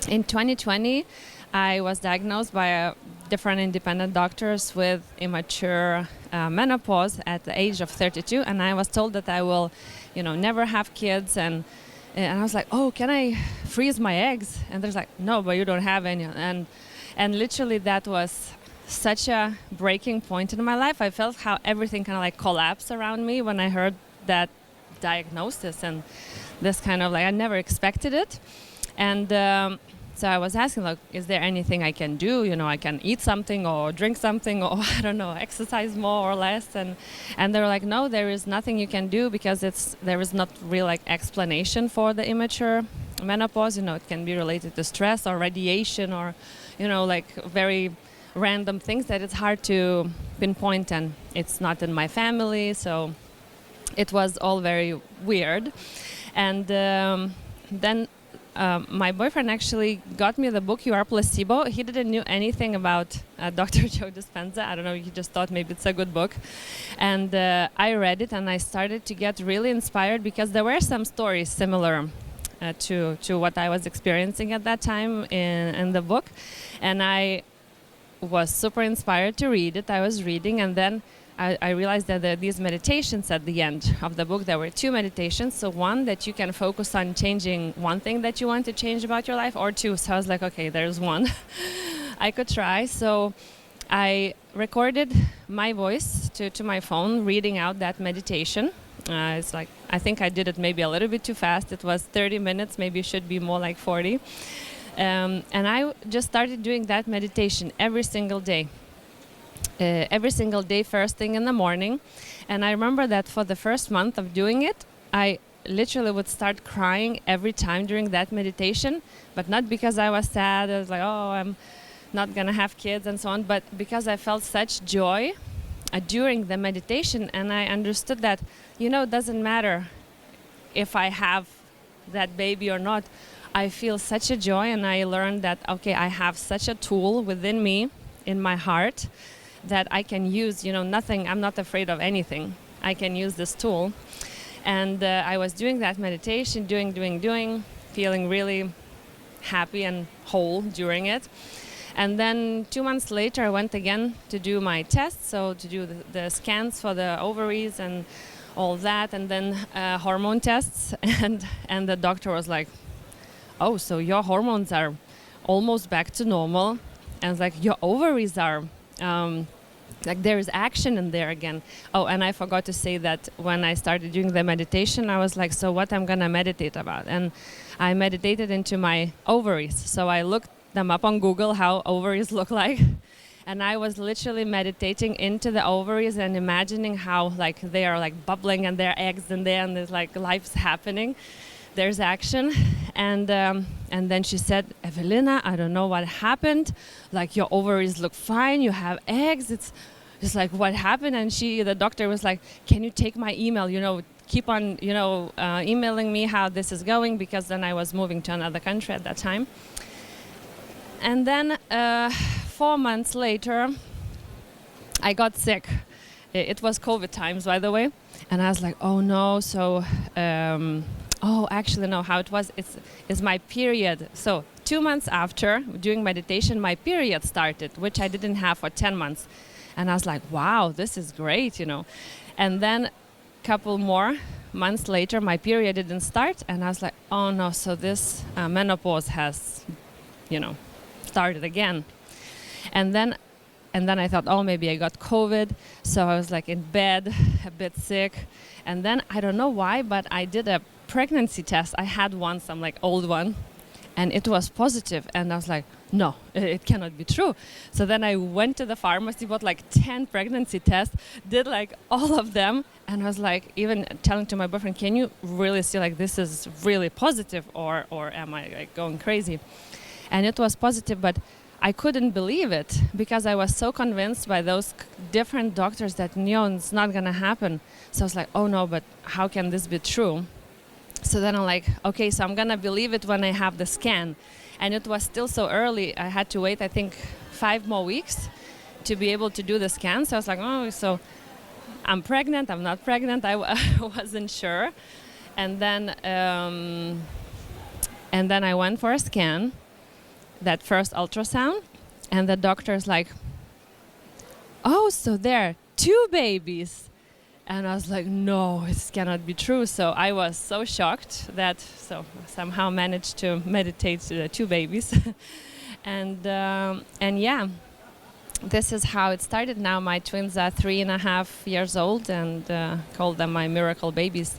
In 2020, I was diagnosed by different independent doctors with immature menopause at the age of 32, and I was told that I will, never have kids, and I was like, oh, can I freeze my eggs? And there's like, no, but you don't have any, and literally that was such a breaking point in my life. I felt how everything kind of like collapsed around me when I heard that diagnosis, and this kind of like, I never expected it. And so I was asking, like, is there anything I can do? I can eat something or drink something, or I don't know, exercise more or less. And they were like, no, there is nothing you can do, because there is not real like explanation for the immature menopause. It can be related to stress or radiation or, like very random things that it's hard to pinpoint, and it's not in my family. So it was all very weird. And then my boyfriend actually got me the book, You Are Placebo. He didn't know anything about Dr. Joe Dispenza. I don't know, he just thought maybe it's a good book. And I read it, and I started to get really inspired, because there were some stories similar to what I was experiencing at that time in the book. And I was super inspired to read it. I was reading, and then I realized that there are these meditations at the end of the book. There were 2 meditations. So one, that you can focus on changing one thing that you want to change about your life, or 2. So I was like, okay, there's one I could try. So I recorded my voice to my phone, reading out that meditation. It's like, I think I did it maybe a little bit too fast. It was 30 minutes, maybe it should be more like 40. And I just started doing that meditation every single day. First thing in the morning. And I remember that for the first month of doing it, I literally would start crying every time during that meditation, but not because I was sad. I was like, oh, I'm not gonna have kids and so on, but because I felt such joy during the meditation. And I understood that, it doesn't matter if I have that baby or not. I feel such a joy, and I learned that, okay, I have such a tool within me, in my heart, that I can use, nothing, I'm not afraid of anything. I can use this tool. And I was doing that meditation, doing, feeling really happy and whole during it. And then 2 months later, I went again to do my tests, so to do the scans for the ovaries and all that, and then hormone tests. And the doctor was like, oh, so your hormones are almost back to normal. And it's like, your ovaries are... like there is action in there again. Oh, and I forgot to say that when I started doing the meditation, I was like, so what I'm gonna meditate about? And I meditated into my ovaries. So I looked them up on Google, how ovaries look like. And I was literally meditating into the ovaries and imagining how like they are like bubbling, and there are eggs in there, and there's like life's happening. There's action. And then she said, Evelina, I don't know what happened. Like, your ovaries look fine. You have eggs. It's like, what happened? And the doctor was like, can you take my email? Keep on, emailing me how this is going, because then I was moving to another country at that time. And then 4 months later, I got sick. It was COVID times, by the way. And I was like, oh no. So, actually, no, how it was, it's my period. So 2 months after doing meditation, my period started, which I didn't have for 10 months. And I was like, wow, this is great, And then a couple more months later, my period didn't start. And I was like, oh no, so this menopause has, started again. And then I thought, oh, maybe I got COVID. So I was like in bed, a bit sick. And then I don't know why, but I did a pregnancy test. I had one, some like old one, and it was positive. And I was like, no, it cannot be true. So then I went to the pharmacy, bought like 10 pregnancy tests, did like all of them. And I was like, even telling to my boyfriend, can you really see like this is really positive, or am I like going crazy? And it was positive, but I couldn't believe it, because I was so convinced by those different doctors that it's not gonna happen. So I was like, oh no, but how can this be true? So then I'm like, okay, so I'm gonna believe it when I have the scan. And it was still so early. I had to wait, I think, 5 more weeks to be able to do the scan. So I was like, oh, so I'm pregnant, I'm not pregnant. I wasn't sure. And then I went for a scan. that first ultrasound, and the doctor's like, "Oh, so there are 2 babies." And I was like, "No, this cannot be true." So I was so shocked that somehow managed to meditate 2 babies. And yeah, this is how it started. Now my twins are 3.5 years old, and call them my miracle babies.